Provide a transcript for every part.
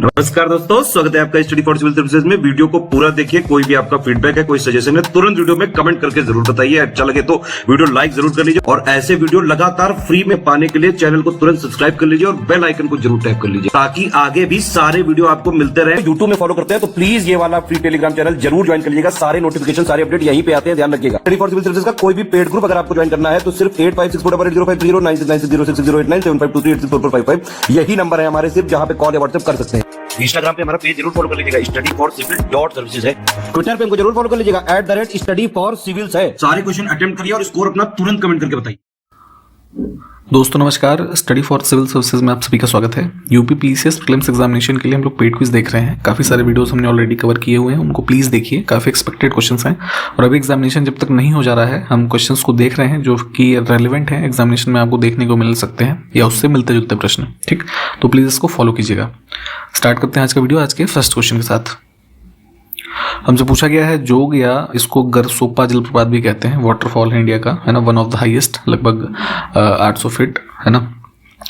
नमस्कार दोस्तों, स्वागत है आपका स्टडी फॉर सिविल सर्विसेज में। वीडियो को पूरा देखिए। कोई भी आपका फीडबैक है, कोई सजेशन है, तुरंत वीडियो में कमेंट करके जरूर बताइए। अच्छा लगे तो वीडियो लाइक जरूर कर लीजिए और ऐसे वीडियो लगातार फ्री में पाने के लिए चैनल को तुरंत सब्सक्राइब कर लीजिए और बेल आइकन को जरूर टैप कर लीजिए ताकि आगे भी सारे वीडियो आपको मिलते रहे। यूट्यूब में फॉलो करते हैं तो प्लीज ये वाला फ्री टेलीग्राम चैनल जरूर ज्वाइन कर लीजिएगा। सारे नोटिफिकेशन, सारे अपडेट यहीं पे आते हैं, ध्यान रखिएगा। स्टडी फॉर सिविल सर्विसेज का कोई भी पेड ग्रुप अगर आपको ज्वाइन करना है तो सिर्फ 856480560660897523864455 यही नंबर है हमारे, सिर्फ जहां पे कॉल या व्हाट्सएप कर सकते हैं। इंस्टाग्राम पे हमारा पेज जरूर फॉलो कर लीजिएगा, studyforcivil.services है। ट्विटर पे हमको जरूर फॉलो कर लीजिएगा, @studyforcivils है। सारे क्वेश्चन अटेम्प्ट करिए और स्कोर अपना तुरंत कमेंट करके बताइए। दोस्तों नमस्कार, स्टडी फॉर सिविल सर्विसेज में आप सभी का स्वागत है। यूपी पीसीएस प्रीलिम्स एग्जामिनेशन के लिए हम लोग पेड क्विज देख रहे हैं। काफ़ी सारे वीडियोस हमने ऑलरेडी कवर किए हुए हैं, उनको प्लीज़ देखिए। काफ़ी एक्सपेक्टेड क्वेश्चंस हैं और अभी एग्जामिनेशन जब तक नहीं हो जा रहा है हम क्वेश्चंस को देख रहे हैं जो कि रेलिवेंट हैं, एग्जामिनेशन में आपको देखने को मिल सकते हैं या उससे मिलते जुलते प्रश्न। ठीक, तो प्लीज़ इसको फॉलो कीजिएगा। स्टार्ट करते हैं आज का वीडियो आज के फर्स्ट क्वेश्चन के साथ। हमसे पूछा गया है जोग, या इसको गरसोपा जलप्रपात भी कहते हैं, वाटरफॉल है इंडिया का, है ना, वन ऑफ द हाईएस्ट, लगभग 800 फीट, है ना।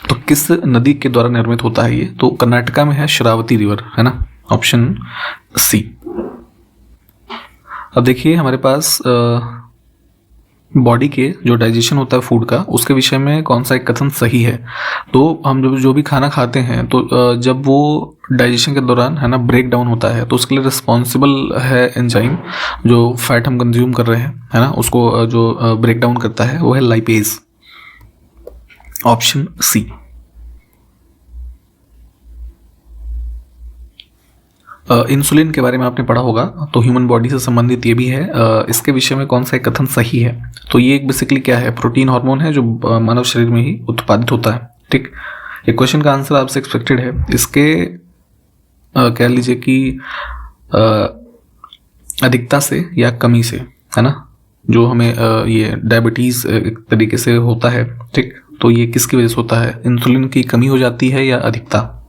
तो किस नदी के द्वारा निर्मित होता है ये? तो कर्नाटका में है शरावती रिवर, है ना, ऑप्शन सी। अब देखिए हमारे पास बॉडी के जो डाइजेशन होता है फूड का, उसके विषय में कौन सा एक कथन सही है। तो हम जो भी खाना खाते हैं तो जब वो डाइजेशन के दौरान, है ना, ब्रेक डाउन होता है तो उसके लिए रिस्पॉन्सिबल है एंजाइम, जो फैट हम कंज्यूम कर रहे हैं, है ना, उसको जो ब्रेक डाउन करता है वो है लाइपेज, ऑप्शन सी। इंसुलिन के बारे में आपने पढ़ा होगा, तो ह्यूमन बॉडी से संबंधित ये भी है। इसके विषय में कौन सा एक कथन सही है? तो ये एक बेसिकली क्या है, प्रोटीन हार्मोन है जो मानव शरीर में ही उत्पादित होता है। ठीक, एक क्वेश्चन का आंसर आपसे एक्सपेक्टेड है। इसके कह लीजिए कि अधिकता से या कमी से, है ना, जो हमें ये डायबिटीज एक तरीके से होता है। ठीक, तो ये किसकी वजह से होता है? इंसुलिन की कमी हो जाती है या अधिकता?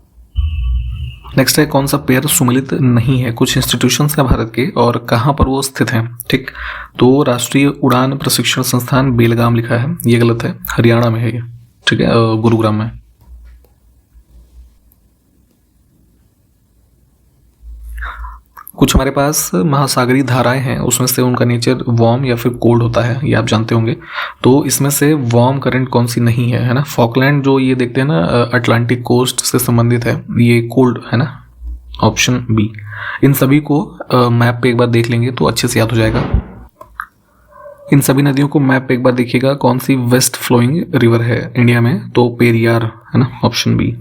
नेक्स्ट है, कौन सा पेयर सुमेलित नहीं है? कुछ इंस्टीट्यूशंस हैं भारत के और कहाँ पर वो स्थित हैं। ठीक, तो राष्ट्रीय उड़ान प्रशिक्षण संस्थान बेलगाम लिखा है, ये गलत है, हरियाणा में है ये। ठीक है, गुरुग्राम में। कुछ हमारे पास महासागरीय धाराएं हैं, उसमें से उनका नेचर वार्म या फिर कोल्ड होता है, ये आप जानते होंगे। तो इसमें से वार्म करंट कौन सी नहीं है, है ना। फॉकलैंड जो ये देखते हैं ना, अटलांटिक कोस्ट से संबंधित है, ये कोल्ड है ना, ऑप्शन बी। इन सभी को मैप पे एक बार देख लेंगे तो अच्छे से याद हो जाएगा। इन सभी नदियों को मैप पे एक बार देखिएगा, कौन सी वेस्ट फ्लोइंग रिवर है इंडिया में, तो पेरियार, है ना, ऑप्शन बी।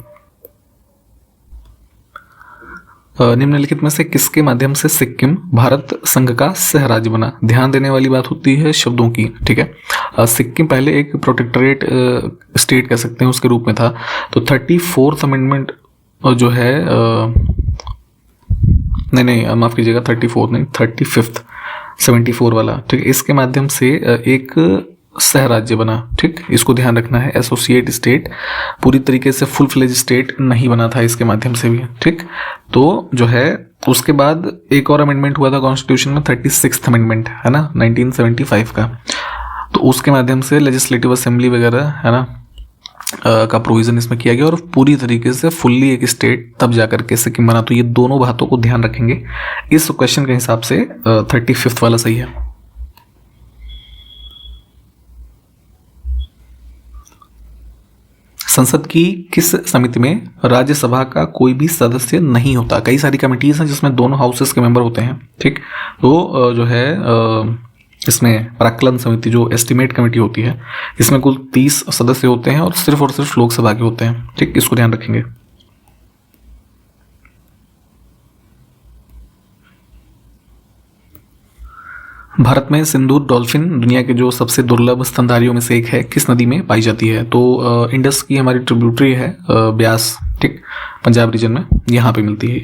निम्नलिखित में से किसके माध्यम से सिक्किम भारत संघ का सह राज्य बना? ध्यान देने वाली बात होती है शब्दों की। ठीक है, सिक्किम पहले एक प्रोटेक्टोरेट स्टेट कह सकते हैं उसके रूप में था। तो 34th अमेंडमेंट जो है, नहीं माफ कीजिएगा, 34 नहीं, 35th 74 वाला, ठीक है, इसके माध्यम से एक सह राज्य बना। ठीक, इसको ध्यान रखना है। एसोसिएट स्टेट पूरी तरीके से फुल फ्लेज स्टेट नहीं बना था इसके माध्यम से भी। ठीक, तो जो है उसके बाद एक और अमेंडमेंट हुआ था कॉन्स्टिट्यूशन में, 36th अमेंडमेंट, है ना, 1975 का। तो उसके माध्यम से लेजिस्लेटिव असेंबली वगैरह, है ना, का प्रोविजन इसमें किया गया और पूरी तरीके से फुल्ली एक स्टेट तब जाकर के सिक्किम बना। तो ये दोनों बातों को ध्यान रखेंगे। इस क्वेश्चन के हिसाब से 35th वाला सही है। संसद की किस समिति में राज्यसभा का कोई भी सदस्य नहीं होता? कई सारी कमिटीज हैं जिसमें दोनों हाउसेस के मेंबर होते हैं। ठीक, तो जो है इसमें प्राक्कलन समिति जो एस्टिमेट कमेटी होती है, इसमें कुल 30 सदस्य होते हैं और सिर्फ लोकसभा के होते हैं। ठीक, इसको ध्यान रखेंगे। भारत में सिंदूर डॉल्फिन दुनिया के जो सबसे दुर्लभ स्तनधारियों में से एक है, किस नदी में पाई जाती है? तो इंडस की हमारी ट्रिब्यूटरी है, ब्यास, ठीक, पंजाब रीजन में, यहाँ पे मिलती है।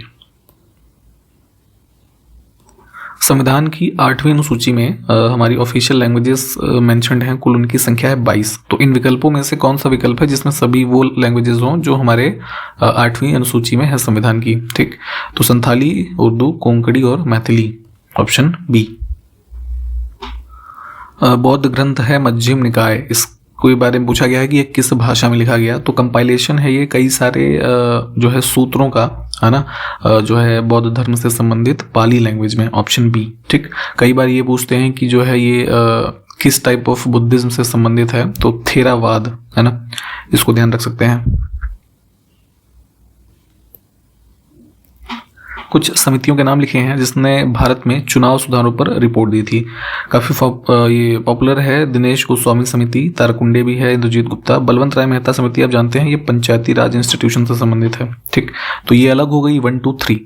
संविधान की 8वीं अनुसूची में हमारी ऑफिशियल लैंग्वेजेस मेंशन्ड हैं, कुल उनकी संख्या है 22। तो इन विकल्पों में से कौन सा विकल्प है जिसमें सभी वो लैंग्वेजेस हों जो हमारे 8वीं अनुसूची में है संविधान की? ठीक, तो संथाली, उर्दू, कोंकणी और मैथिली, ऑप्शन बी। बौद्ध ग्रंथ है मध्यम निकाय, इसके बारे में पूछा गया है कि ये किस भाषा में लिखा गया। तो कंपाइलेशन है ये कई सारे जो है सूत्रों का है ना, जो है बौद्ध धर्म से संबंधित पाली लैंग्वेज में, ऑप्शन बी। ठीक, कई बार ये पूछते हैं कि जो है ये किस टाइप ऑफ बुद्धिज्म से संबंधित है, तो थेरावाद, है ना, इसको ध्यान रख सकते हैं। कुछ समितियों के नाम लिखे हैं जिसने भारत में चुनाव सुधारों पर रिपोर्ट दी थी। काफ़ी ये पॉपुलर है, दिनेश गोस्वामी समिति, तारकुंडे भी है, इंद्रजीत गुप्ता, बलवंत राय मेहता समिति आप जानते हैं, ये पंचायती राज इंस्टीट्यूशन से संबंधित है। ठीक, तो ये अलग हो गई 1 2 3।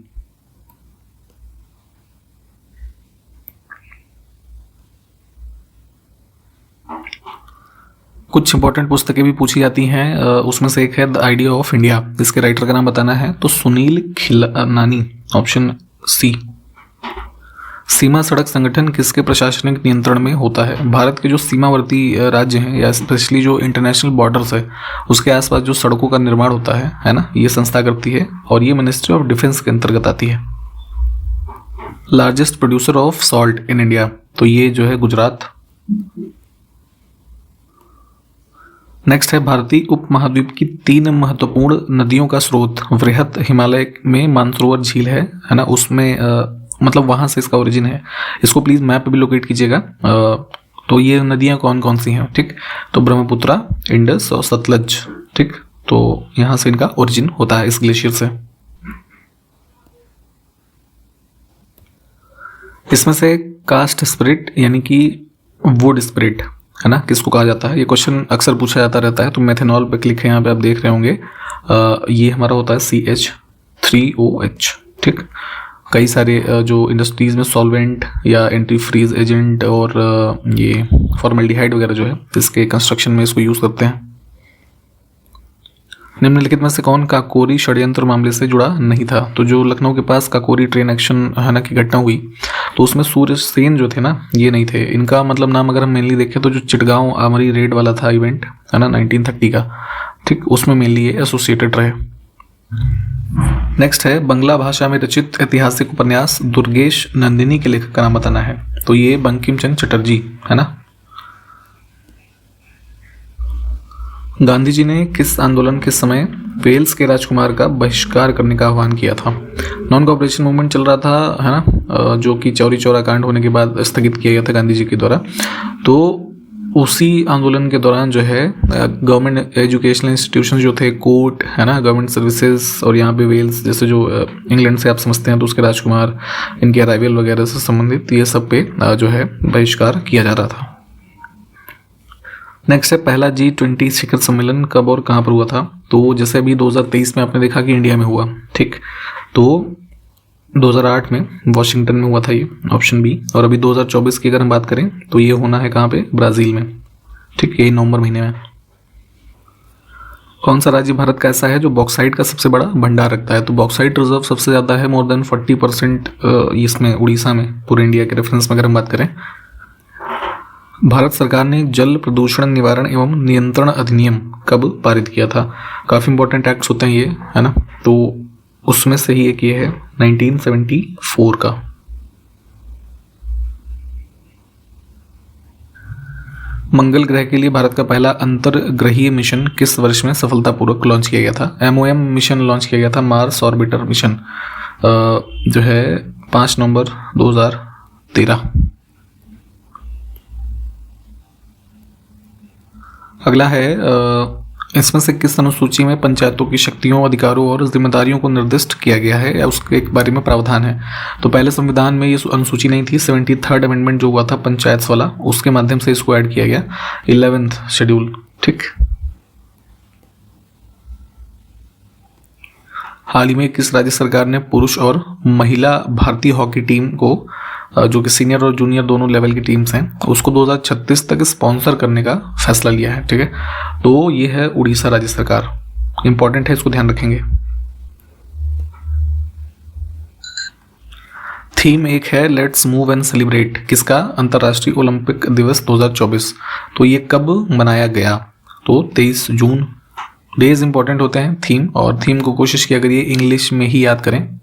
कुछ इंपॉर्टेंट पुस्तकें भी पूछी जाती हैं, उसमें से एक है द आइडिया ऑफ इंडिया, इसके राइटर का नाम बताना है, तो सुनील खिलनानी, ऑप्शन सी। सीमा सड़क संगठन किसके प्रशासनिक नियंत्रण में होता है? भारत के जो सीमावर्ती राज्य हैं या स्पेशली जो इंटरनेशनल बॉर्डर्स है उसके आसपास जो सड़कों का निर्माण होता है ना, ये संस्था करती है और ये मिनिस्ट्री ऑफ डिफेंस के अंतर्गत आती है। Largest producer of salt in India, तो ये जो है गुजरात। नेक्स्ट है भारतीय उपमहाद्वीप की 3 महत्वपूर्ण नदियों का स्रोत। वृहत हिमालय में मानसरोवर झील है ना, उसमें मतलब वहां से इसका ओरिजिन है। इसको प्लीज मैप पे भी लोकेट कीजिएगा। तो ये नदियां कौन कौन सी हैं? ठीक, तो ब्रह्मपुत्रा, इंडस और सतलज। ठीक, तो यहां से इनका ओरिजिन होता है, इस ग्लेशियर से। इसमें से कास्ट स्पिरिट यानी कि वुड स्पिरिट है ना, किसको कहा जाता है? ये क्वेश्चन अक्सर पूछा जाता रहता है। तो मेथेनॉल पे क्लिक है, यहाँ पे आप देख रहे होंगे, ये हमारा होता है CH3OH। ठीक, कई सारे जो इंडस्ट्रीज में सॉल्वेंट या एंटी फ्रीज एजेंट और ये फॉर्मल्डिहाइड वगैरह जो है इसके कंस्ट्रक्शन में इसको यूज करते हैं। निम्नलिखित में से कौन काकोरी षड्यंत्र मामले से जुड़ा नहीं था? तो जो लखनऊ के पास काकोरी ट्रेन एक्शन है ना की घटना हुई, तो उसमें सूर्य सेन जो थे ना, ये नहीं थे। इनका मतलब नाम अगर हम मेनली देखें तो जो चिटगांव आमरी रेड वाला था इवेंट है ना 1930 का, ठीक, उसमें मेनली ये एसोसिएटेड रहे। नेक्स्ट है बंगला भाषा में रचित ऐतिहासिक उपन्यास दुर्गेश नंदिनी के लेखक का नाम बताना है। तो ये बंकिम चंद्र चटर्जी है ना। गांधी जी ने किस आंदोलन के समय वेल्स के राजकुमार का बहिष्कार करने का आह्वान किया था? नॉन कोऑपरेशन मूवमेंट चल रहा था है ना, जो कि चौरी चौरा कांड होने के बाद स्थगित किया गया था गांधी जी के द्वारा। तो उसी आंदोलन के दौरान जो है गवर्नमेंट एजुकेशनल इंस्टीट्यूशन जो थे, कोर्ट है ना, गवर्नमेंट सर्विसेज, और यहाँ पे वेल्स जैसे जो इंग्लैंड से आप समझते हैं तो उसके राजकुमार, इनके अराइवल वगैरह से संबंधित ये सब पे जो है बहिष्कार किया जा रहा था। नेक्स्ट है पहला G20 शिखर सम्मेलन कब और कहाँ पर हुआ था? तो जैसे अभी 2023 में आपने देखा कि इंडिया में हुआ, ठीक, तो 2008 में वॉशिंगटन में हुआ था ये, ऑप्शन बी। और अभी 2024 की अगर हम बात करें तो ये होना है कहाँ पे? ब्राजील में, ठीक, यही नवंबर महीने में। कौन सा राज्य भारत का ऐसा है जो बॉक्साइट का सबसे बड़ा भंडार रखता है? तो बॉक्साइट रिजर्व सबसे ज़्यादा है, मोर देन 40% इसमें उड़ीसा में, पूरे इंडिया के रेफरेंस में अगर हम बात करें। भारत सरकार ने जल प्रदूषण निवारण एवं नियंत्रण अधिनियम कब पारित किया था? काफ़ी इंपॉर्टेंट एक्ट्स होते हैं ये है ना, तो उसमें से ही एक ये है 1974 का। मंगल ग्रह के लिए भारत का पहला अंतर्ग्रहीय मिशन किस वर्ष में सफलतापूर्वक लॉन्च किया गया था? MOM मिशन लॉन्च किया गया था, मार्स ऑर्बिटर मिशन, जो है 5 नवंबर 2013। अगला है इसमें से किस अनुसूची में पंचायतों की शक्तियों, अधिकारों और जिम्मेदारियों को निर्दिष्ट किया गया है या उसके एक बारे में प्रावधान है? तो पहले संविधान में ये अनुसूची नहीं थी, 73rd अमेंडमेंट जो हुआ था पंचायत वाला, उसके माध्यम से इसको ऐड किया गया, 11th शेड्यूल, ठीक। हाल ही में किस राज्य सरकार ने पुरुष और महिला भारतीय हॉकी टीम को, जो कि सीनियर और जूनियर दोनों लेवल की टीम्स हैं, उसको 2036 तक स्पॉन्सर करने का फैसला लिया है, ठीक है? तो ये है उड़ीसा राज्य सरकार, इंपॉर्टेंट है, इसको ध्यान रखेंगे। थीम एक है लेट्स मूव एंड सेलिब्रेट, किसका? अंतर्राष्ट्रीय ओलंपिक दिवस 2024। तो ये कब मनाया गया? तो 23 जून। डेज इंपॉर्टेंट होते हैं थीम, और थीम को कोशिश किया करिए इंग्लिश में ही याद करें।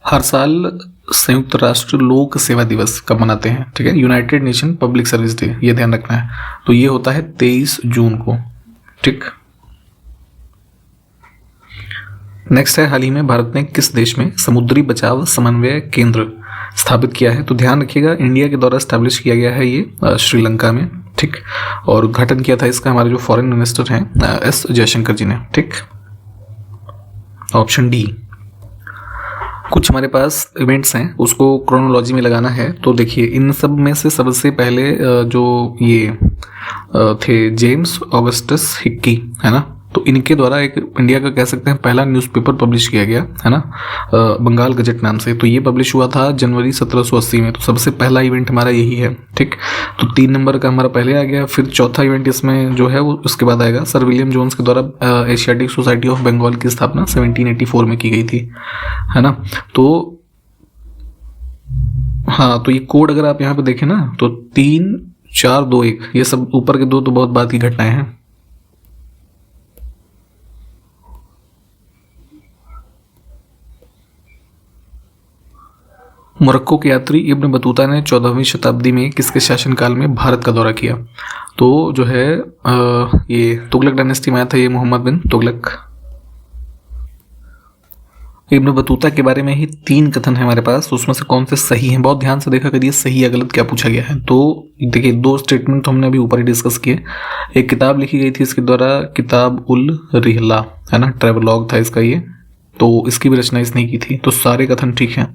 हर साल संयुक्त राष्ट्र लोक सेवा दिवस कब मनाते हैं? ठीक है, United nation public service day, ये ध्यान रखना है। तो ये होता है 23 जून को, ठीक। नेक्स्ट है, हाल ही में भारत ने किस देश में समुद्री बचाव समन्वय केंद्र स्थापित किया है? तो ध्यान रखिएगा, इंडिया के द्वारा स्टैब्लिश किया गया है ये श्रीलंका में, ठीक। और उद्घाटन किया था इसका हमारे जो फॉरेन मिनिस्टर हैं एस जयशंकर जी ने, ठीक। Option D. कुछ हमारे पास इवेंट्स हैं, उसको क्रोनोलॉजी में लगाना है। तो देखिए, इन सब में से सबसे पहले जो ये थे जेम्स ऑगस्टस हिक्की, है ना, तो इनके द्वारा एक इंडिया का कह सकते हैं पहला न्यूज़पेपर पब्लिश किया गया, है ना, बंगाल गजट नाम से। तो ये पब्लिश हुआ था जनवरी 1780 में। तो सबसे पहला इवेंट हमारा यही है, ठीक। तो 3 नंबर का हमारा पहले आ गया। फिर चौथा इवेंट इसमें जो है वो उसके बाद आएगा, सर विलियम जोन्स के द्वारा एशियाटिक सोसाइटी ऑफ बंगाल की स्थापना 1784 में की गई थी, है ना। तो हाँ, तो ये कोड अगर आप यहाँ पे देखें ना, तो 3, 4, 2, 1, ये सब ऊपर के 2 तो बहुत बात की घटनाएं हैं। मोरक्को के यात्री इब्न बतूता ने 14वीं शताब्दी में किसके शासनकाल में भारत का दौरा किया? तो जो है ये तुगलक डायनेस्टी में आया था, ये मोहम्मद बिन तुगलक। इब्न बतूता के बारे में ही 3 कथन है हमारे पास, उसमें से कौन से सही हैं? बहुत ध्यान से देखा करिए सही या गलत क्या पूछा गया है। तो देखिए, 2 स्टेटमेंट तो हमने अभी ऊपर ही डिस्कस किए। एक किताब लिखी गई थी इसके द्वारा, किताब उल रिहला, है ना, ट्रेवलॉग था इसका ये, तो इसकी भी रचना इसने की थी। तो सारे कथन ठीक हैं।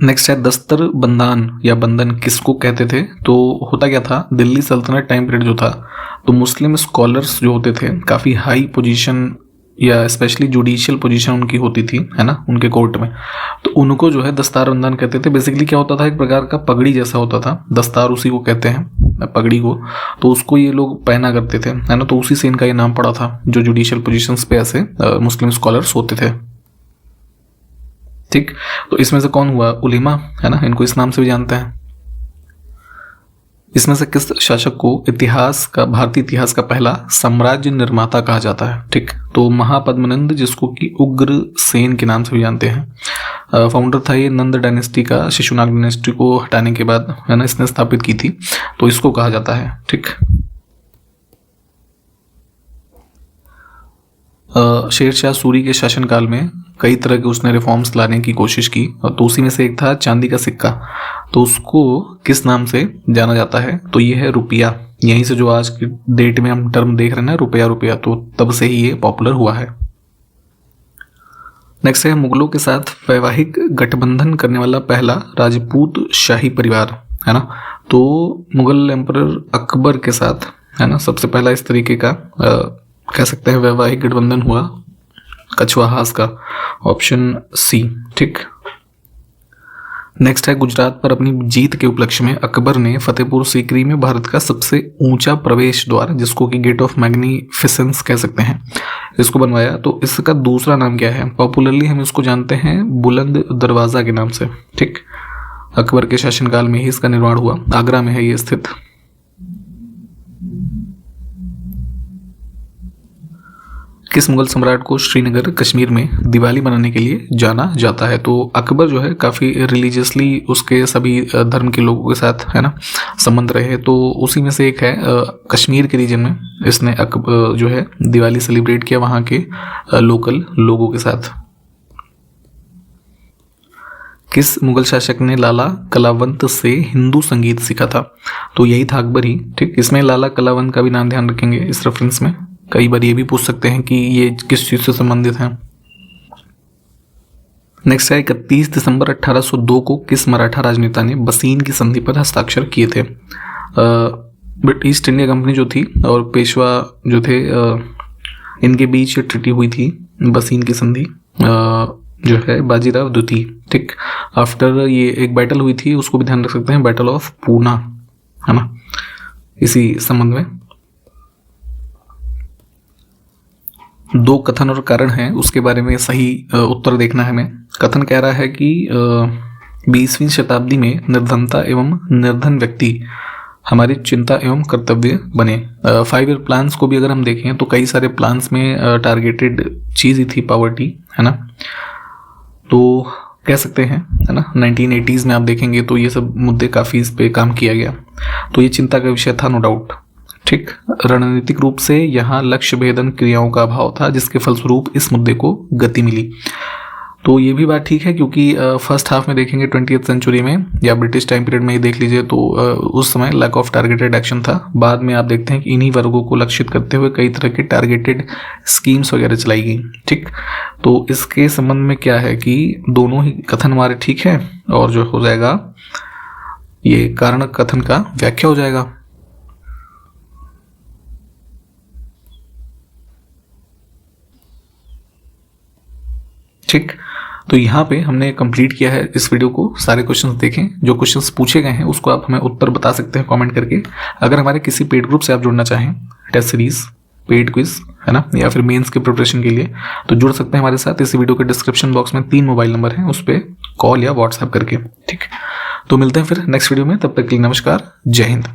नेक्स्ट है, दस्तर बंदान या बंधन किसको कहते थे? तो होता क्या था, दिल्ली सल्तनत टाइम पीरियड जो था, तो मुस्लिम स्कॉलर्स जो होते थे काफ़ी हाई पोजीशन या स्पेशली जुडिशियल पोजीशन उनकी होती थी, है ना, उनके कोर्ट में। तो उनको जो है दस्तार बंदान कहते थे। बेसिकली क्या होता था, एक प्रकार का पगड़ी जैसा होता था, दस्तार उसी को कहते हैं, पगड़ी को। तो उसको ये लोग पहना करते थे, है ना, तो उसी से इनका ये नाम पड़ा था, जो जुडिशियल पोजीशंस पे ऐसे मुस्लिम स्कॉलर्स होते थे, ठीक। तो इसमें से कौन हुआ? उलेमा, है ना, इनको इस नाम से भी जानते हैं। इसमें से किस शासक को इतिहास का, भारतीय इतिहास का पहला साम्राज्य निर्माता कहा जाता है? ठीक, तो महापद्मनंद, जिसको कि उग्र सेन के नाम से भी जानते हैं, फाउंडर था ये नंद डायनेस्टी का, शिशुनाग डायनेस्टी को हटाने के बाद, है ना, इसने स्थापित की थी, तो इसको कहा जाता है, ठीक। शेरशाह सूरी के शासनकाल में कई तरह के उसने रिफॉर्म्स लाने की कोशिश की, तो उसी में से एक था चांदी का सिक्का। तो उसको किस नाम से जाना जाता है? तो ये है रुपया। यहीं से जो आज की डेट में हम टर्म देख रहे हैं ना, रुपया रुपया, तो तब से ही ये पॉपुलर हुआ है। नेक्स्ट है, मुगलों के साथ वैवाहिक गठबंधन करने वाला पहला राजपूत शाही परिवार, है ना। तो मुगल एम्परर अकबर के साथ, है ना, सबसे पहला इस तरीके का कह सकते हैं वैवाहिक गठबंधन हुआ कछवाहास का, ऑप्शन सी, ठीक। नेक्स्ट है, गुजरात पर अपनी जीत के उपलक्ष्य में अकबर ने फतेहपुर सीकरी में भारत का सबसे ऊंचा प्रवेश द्वार, जिसको कि गेट ऑफ मैग्निफिसेंस कह सकते हैं, इसको बनवाया। तो इसका दूसरा नाम क्या है? पॉपुलरली हम इसको जानते हैं बुलंद दरवाजा के नाम से, ठीक। अकबर के शासनकाल में ही इसका निर्माण हुआ, आगरा में है ये स्थित। किस मुगल सम्राट को श्रीनगर कश्मीर में दिवाली मनाने के लिए जाना जाता है? तो अकबर जो है काफ़ी रिलीजियसली उसके सभी धर्म के लोगों के साथ, है ना, संबंध रहे, तो उसी में से एक है कश्मीर के रीजन में इसने जो है दिवाली सेलिब्रेट किया वहाँ के लोकल लोगों के साथ। किस मुगल शासक ने लाला कलावंत से हिंदू संगीत सीखा था? तो यही था अकबर ही, ठीक। इसमें लाला कलावंत का भी नाम ध्यान रखेंगे इस रेफरेंस में, कई बार ये भी पूछ सकते हैं कि ये किस चीज से संबंधित है। नेक्स्ट है, 31 दिसंबर 1802 को किस मराठा राजनेता ने बसीन की संधि पर हस्ताक्षर किए थे? बट ईस्ट इंडिया कंपनी जो थी और पेशवा जो थे, इनके बीच ट्रीटी हुई थी, बसीन की संधि जो है बाजीराव द्वितीय, ठीक। आफ्टर ये एक बैटल हुई थी, उसको भी ध्यान रख सकते हैं, बैटल ऑफ पूना, है ना, इसी संबंध में। 2 कथन और कारण हैं, उसके बारे में सही उत्तर देखना है हमें। कथन कह रहा है कि 20वीं शताब्दी में निर्धनता एवं निर्धन व्यक्ति हमारी चिंता एवं कर्तव्य बने। 5 ईयर प्लान्स को भी अगर हम देखें तो कई सारे प्लान्स में टारगेटेड चीज़ ही थी पॉवर्टी, है ना, तो कह सकते हैं, है ना। 1980s में आप देखेंगे तो ये सब मुद्दे काफ़ी इस पे काम किया गया, तो ये चिंता का विषय था, नो डाउट, ठीक। रणनीतिक रूप से यहाँ लक्ष्य भेदन क्रियाओं का अभाव था, जिसके फलस्वरूप इस मुद्दे को गति मिली। तो ये भी बात ठीक है, क्योंकि फर्स्ट हाफ में देखेंगे 20th सेंचुरी में या ब्रिटिश टाइम पीरियड में ही देख लीजिए तो उस समय लैक ऑफ टारगेटेड एक्शन था। बाद में आप देखते हैं कि इन्हीं वर्गों को लक्षित करते हुए कई तरह के टारगेटेड स्कीम्स वगैरह चलाई गई। ठीक, तो इसके संबंध में क्या है कि दोनों ही कथन हमारे ठीक है, और जो हो जाएगा ये कारण कथन का व्याख्या हो जाएगा। ठीक, तो यहाँ पे हमने कंप्लीट किया है इस वीडियो को। सारे क्वेश्चंस देखें, जो क्वेश्चंस पूछे गए हैं उसको आप हमें उत्तर बता सकते हैं कमेंट करके। अगर हमारे किसी पेड ग्रुप से आप जुड़ना चाहें, टेस्ट सीरीज, पेड क्विज है ना, या फिर मेंस के प्रिपरेशन के लिए, तो जुड़ सकते हैं हमारे साथ। इस वीडियो के डिस्क्रिप्शन बॉक्स में 3 मोबाइल नंबर हैं, उस पर कॉल या व्हाट्सएप करके। ठीक, तो मिलते हैं फिर नेक्स्ट वीडियो में, तब तक के लिए नमस्कार, जय हिंद।